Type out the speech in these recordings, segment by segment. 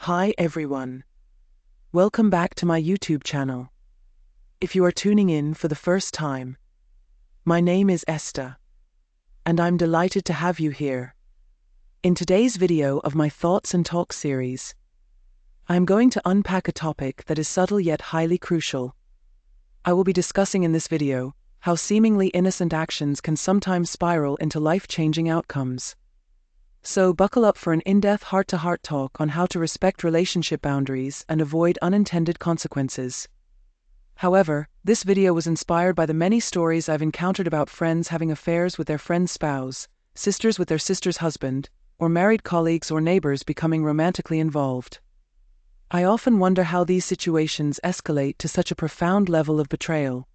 Hi everyone. Welcome back to my YouTube channel. If you are tuning in for the first time, my name is Esther, and I'm delighted to have you here. In today's video of my Thoughts and Talks series, I'm going to unpack a topic that is subtle yet highly crucial. I will be discussing in this video how seemingly innocent actions can sometimes spiral into life-changing outcomes. So buckle up for an in-depth heart-to-heart talk on how to respect relationship boundaries and avoid unintended consequences. However, this video was inspired by the many stories I've encountered about friends having affairs with their friend's spouse, sisters with their sister's husband, or married colleagues or neighbors becoming romantically involved. I often wonder how these situations escalate to such a profound level of betrayal.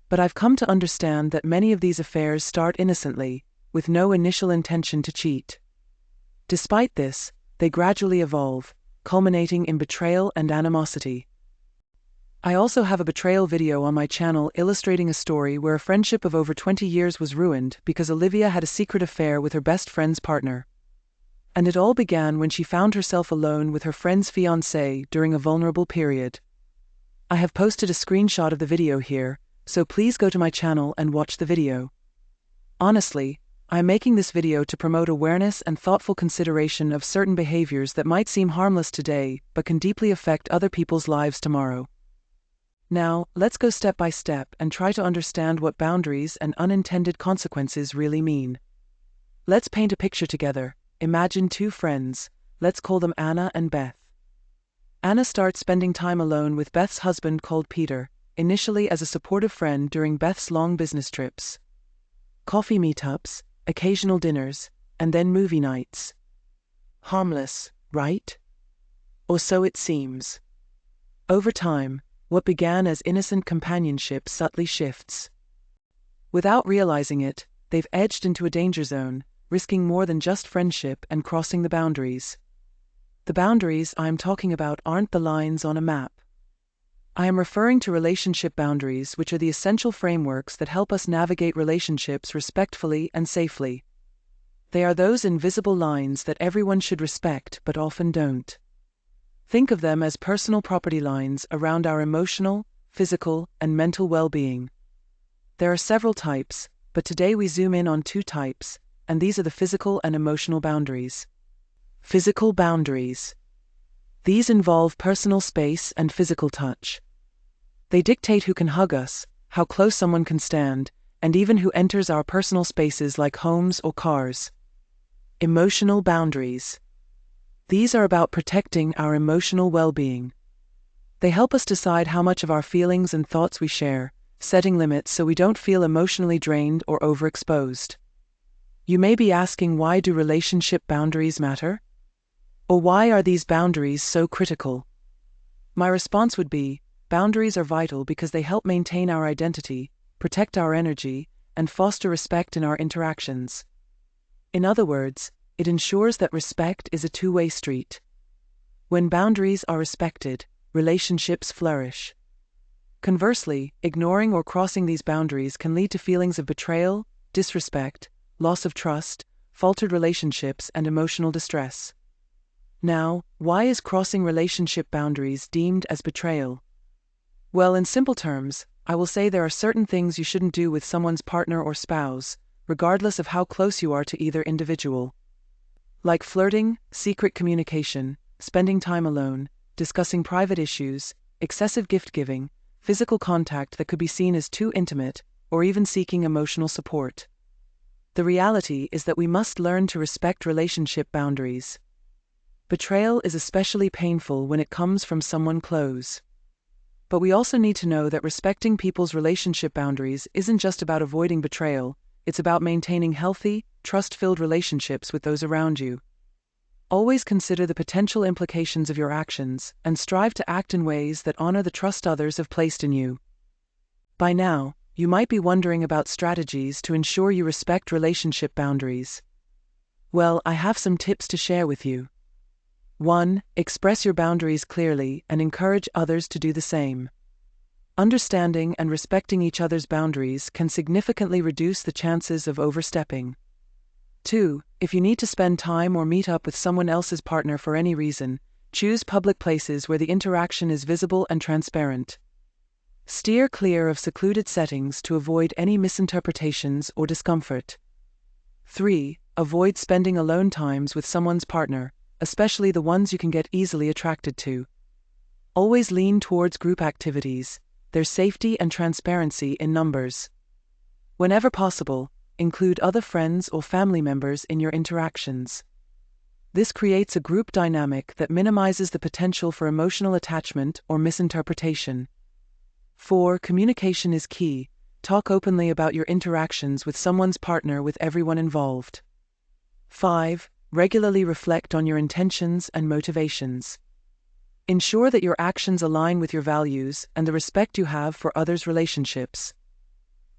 But I've come to understand that many of these affairs start innocently, with no initial intention to cheat. Despite this, they gradually evolve, culminating in betrayal and animosity. I also have a betrayal video on my channel illustrating a story where a friendship of over 20 years was ruined because Olivia had a secret affair with her best friend's partner. And it all began when she found herself alone with her friend's fiancé during a vulnerable period. I have posted a screenshot of the video here, so please go to my channel and watch the video. Honestly, I am making this video to promote awareness and thoughtful consideration of certain behaviors that might seem harmless today but can deeply affect other people's lives tomorrow. Now, let's go step by step and try to understand what boundaries and unintended consequences really mean. Let's paint a picture together. Imagine two friends. Let's call them Anna and Beth. Anna starts spending time alone with Beth's husband called Peter, initially as a supportive friend during Beth's long business trips. Coffee meetups, occasional dinners, and then movie nights. Harmless, right? Or so it seems. Over time, what began as innocent companionship subtly shifts. Without realizing it, they've edged into a danger zone, risking more than just friendship and crossing the boundaries. The boundaries I'm talking about aren't the lines on a map. I am referring to relationship boundaries, which are the essential frameworks that help us navigate relationships respectfully and safely. They are those invisible lines that everyone should respect but often don't. Think of them as personal property lines around our emotional, physical, and mental well-being. There are several types, but today we zoom in on two types, and these are the physical and emotional boundaries. Physical boundaries. These involve personal space and physical touch. They dictate who can hug us, how close someone can stand, and even who enters our personal spaces like homes or cars. Emotional boundaries. These are about protecting our emotional well-being. They help us decide how much of our feelings and thoughts we share, setting limits so we don't feel emotionally drained or overexposed. You may be asking, why do relationship boundaries matter? Or why are these boundaries so critical? My response would be, boundaries are vital because they help maintain our identity, protect our energy, and foster respect in our interactions. In other words, it ensures that respect is a two-way street. When boundaries are respected, relationships flourish. Conversely, ignoring or crossing these boundaries can lead to feelings of betrayal, disrespect, loss of trust, faltered relationships, and emotional distress. Now, why is crossing relationship boundaries deemed as betrayal? Well, in simple terms, I will say there are certain things you shouldn't do with someone's partner or spouse, regardless of how close you are to either individual. Like flirting, secret communication, spending time alone, discussing private issues, excessive gift-giving, physical contact that could be seen as too intimate, or even seeking emotional support. The reality is that we must learn to respect relationship boundaries. Betrayal is especially painful when it comes from someone close. But we also need to know that respecting people's relationship boundaries isn't just about avoiding betrayal, it's about maintaining healthy, trust-filled relationships with those around you. Always consider the potential implications of your actions and strive to act in ways that honor the trust others have placed in you. By now, you might be wondering about strategies to ensure you respect relationship boundaries. Well, I have some tips to share with you. 1. Express your boundaries clearly and encourage others to do the same. Understanding and respecting each other's boundaries can significantly reduce the chances of overstepping. 2. If you need to spend time or meet up with someone else's partner for any reason, Choose public places where the interaction is visible and transparent. Steer clear of secluded settings to avoid any misinterpretations or discomfort. 3. Avoid spending alone times with someone's partner, especially the ones you can get easily attracted to. Always lean towards group activities. There's safety and transparency in numbers. Whenever possible, include other friends or family members in your interactions. This creates a group dynamic that minimizes the potential for emotional attachment or misinterpretation. 4. Communication is key. Talk openly about your interactions with someone's partner with everyone involved. 5. Regularly reflect on your intentions and motivations. Ensure that your actions align with your values and the respect you have for others' relationships.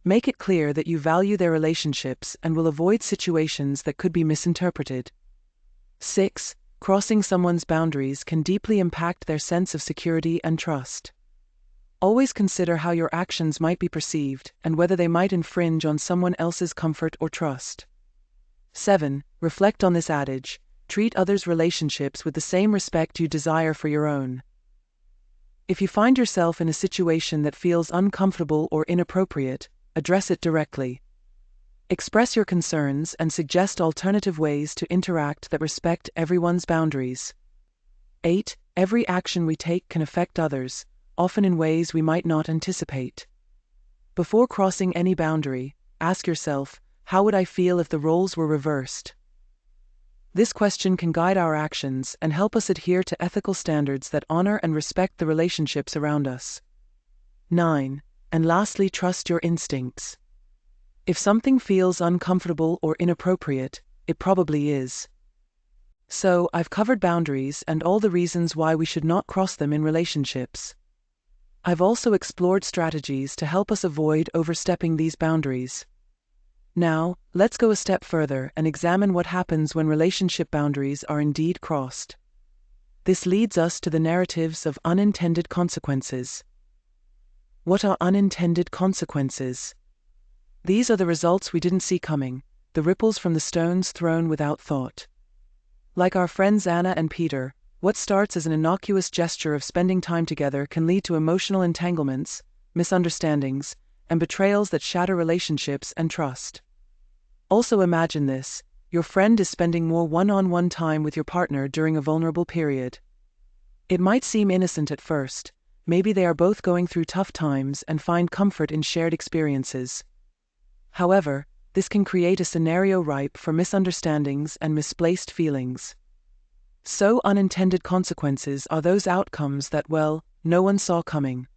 Make it clear that you value their relationships and will avoid situations that could be misinterpreted. 6. Crossing someone's boundaries can deeply impact their sense of security and trust. Always consider how your actions might be perceived and whether they might infringe on someone else's comfort or trust. 7. Reflect on this adage: treat others' relationships with the same respect you desire for your own. If you find yourself in a situation that feels uncomfortable or inappropriate, address it directly. Express your concerns and suggest alternative ways to interact that respect everyone's boundaries. 8. Every action we take can affect others, often in ways we might not anticipate. Before crossing any boundary, ask yourself, how would I feel if the roles were reversed? This question can guide our actions and help us adhere to ethical standards that honor and respect the relationships around us. 9. And lastly, trust your instincts. If something feels uncomfortable or inappropriate, it probably is. So, I've covered boundaries and all the reasons why we should not cross them in relationships. I've also explored strategies to help us avoid overstepping these boundaries. Now, let's go a step further and examine what happens when relationship boundaries are indeed crossed. This leads us to the narratives of unintended consequences. What are unintended consequences? These are the results we didn't see coming, the ripples from the stones thrown without thought. Like our friends Anna and Peter, what starts as an innocuous gesture of spending time together can lead to emotional entanglements, misunderstandings, and betrayals that shatter relationships and trust. Also imagine this: your friend is spending more one-on-one time with your partner during a vulnerable period. It might seem innocent at first. Maybe they are both going through tough times and find comfort in shared experiences. However, this can create a scenario ripe for misunderstandings and misplaced feelings. So unintended consequences are those outcomes that, well, no one saw coming.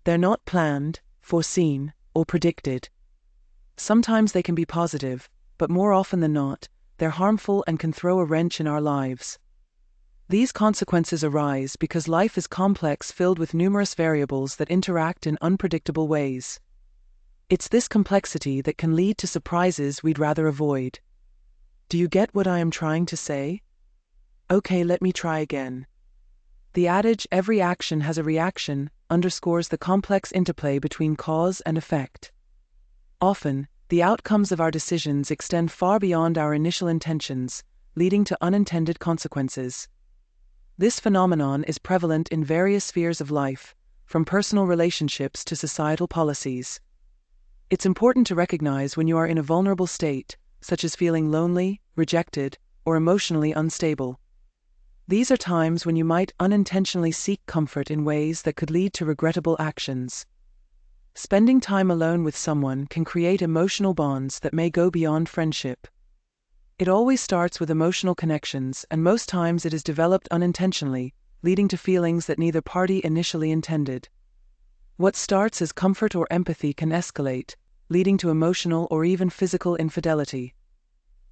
They're not planned, foreseen, or predicted. Sometimes they can be positive, but more often than not, they're harmful and can throw a wrench in our lives. These consequences arise because life is complex, filled with numerous variables that interact in unpredictable ways. It's this complexity that can lead to surprises we'd rather avoid. Do you get what I am trying to say? Okay, let me try again. The adage, every action has a reaction, underscores the complex interplay between cause and effect. Often, the outcomes of our decisions extend far beyond our initial intentions, leading to unintended consequences. This phenomenon is prevalent in various spheres of life, from personal relationships to societal policies. It's important to recognize when you are in a vulnerable state, such as feeling lonely, rejected, or emotionally unstable. These are times when you might unintentionally seek comfort in ways that could lead to regrettable actions. Spending time alone with someone can create emotional bonds that may go beyond friendship. It always starts with emotional connections, and most times it is developed unintentionally, leading to feelings that neither party initially intended. What starts as comfort or empathy can escalate, leading to emotional or even physical infidelity.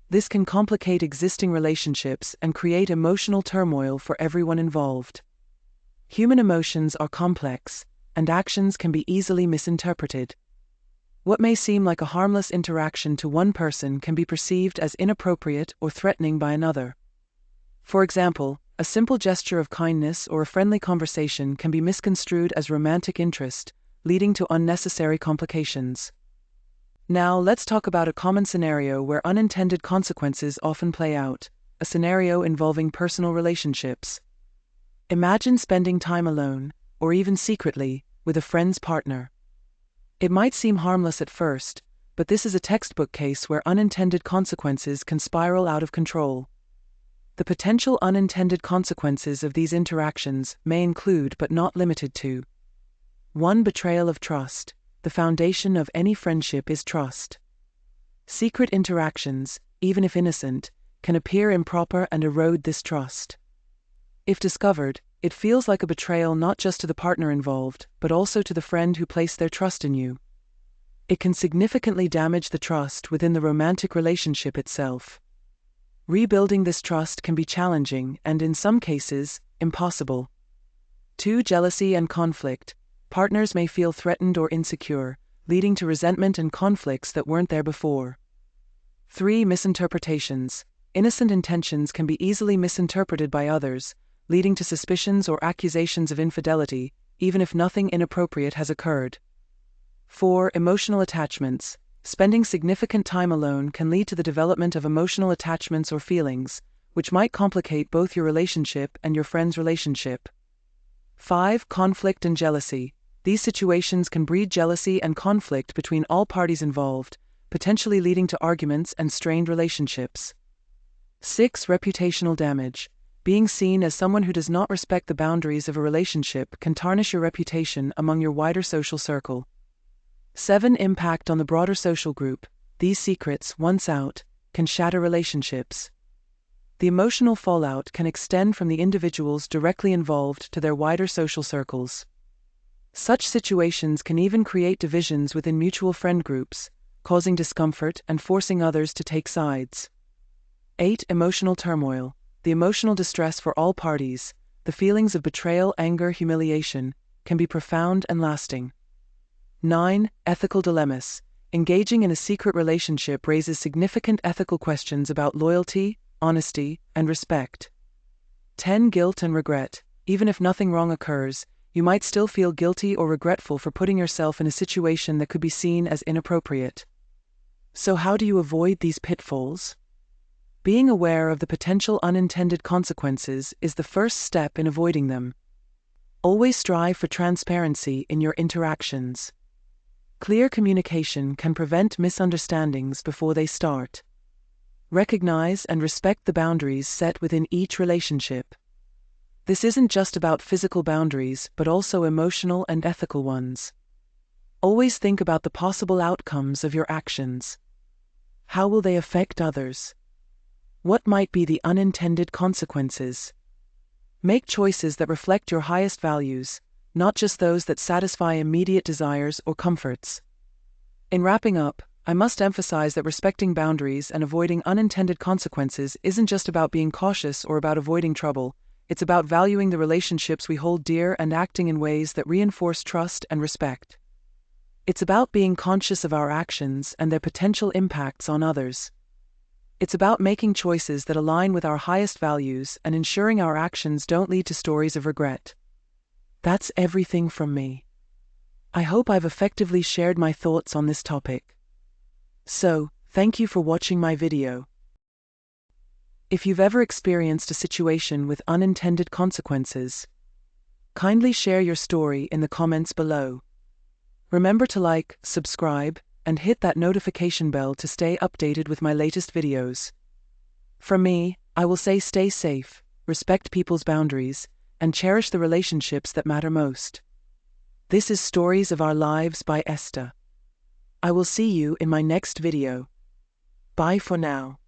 This can complicate existing relationships and create emotional turmoil for everyone involved. Human emotions are complex, and actions can be easily misinterpreted. What may seem like a harmless interaction to one person can be perceived as inappropriate or threatening by another. For example, a simple gesture of kindness or a friendly conversation can be misconstrued as romantic interest, leading to unnecessary complications. Now, let's talk about a common scenario where unintended consequences often play out, a scenario involving personal relationships. Imagine spending time alone, or even secretly, with a friend's partner. It might seem harmless at first, but this is a textbook case where unintended consequences can spiral out of control. The potential unintended consequences of these interactions may include but not limited to: 1. Betrayal of trust. The foundation of any friendship is trust. Secret interactions, even if innocent, can appear improper and erode this trust. If discovered, it feels like a betrayal not just to the partner involved, but also to the friend who placed their trust in you. It can significantly damage the trust within the romantic relationship itself. Rebuilding this trust can be challenging and, in some cases, impossible. 2. Jealousy and conflict. Partners may feel threatened or insecure, leading to resentment and conflicts that weren't there before. 3. Misinterpretations. Innocent intentions can be easily misinterpreted by others, leading to suspicions or accusations of infidelity, even if nothing inappropriate has occurred. 4. Emotional attachments. Spending significant time alone can lead to the development of emotional attachments or feelings, which might complicate both your relationship and your friend's relationship. 5. Conflict and jealousy. These situations can breed jealousy and conflict between all parties involved, potentially leading to arguments and strained relationships. 6. Reputational damage. Being seen as someone who does not respect the boundaries of a relationship can tarnish your reputation among your wider social circle. 7. Impact on the broader social group. These secrets, once out, can shatter relationships. The emotional fallout can extend from the individuals directly involved to their wider social circles. Such situations can even create divisions within mutual friend groups, causing discomfort and forcing others to take sides. 8. Emotional turmoil. The emotional distress for all parties, the feelings of betrayal, anger, humiliation, can be profound and lasting. 9. Ethical dilemmas. Engaging in a secret relationship raises significant ethical questions about loyalty, honesty, and respect. 10. Guilt and regret. Even if nothing wrong occurs, you might still feel guilty or regretful for putting yourself in a situation that could be seen as inappropriate. So how do you avoid these pitfalls? Being aware of the potential unintended consequences is the first step in avoiding them. Always strive for transparency in your interactions. Clear communication can prevent misunderstandings before they start. Recognize and respect the boundaries set within each relationship. This isn't just about physical boundaries, but also emotional and ethical ones. Always think about the possible outcomes of your actions. How will they affect others? What might be the unintended consequences? Make choices that reflect your highest values, not just those that satisfy immediate desires or comforts. In wrapping up, I must emphasize that respecting boundaries and avoiding unintended consequences isn't just about being cautious or about avoiding trouble. It's about valuing the relationships we hold dear and acting in ways that reinforce trust and respect. It's about being conscious of our actions and their potential impacts on others. It's about making choices that align with our highest values and ensuring our actions don't lead to stories of regret. That's everything from me. I hope I've effectively shared my thoughts on this topic. So, thank you for watching my video. If you've ever experienced a situation with unintended consequences, kindly share your story in the comments below. Remember to like, subscribe, and hit that notification bell to stay updated with my latest videos. From me, I will say stay safe, respect people's boundaries, and cherish the relationships that matter most. This is Stories of Our Lives by Esther. I will see you in my next video. Bye for now.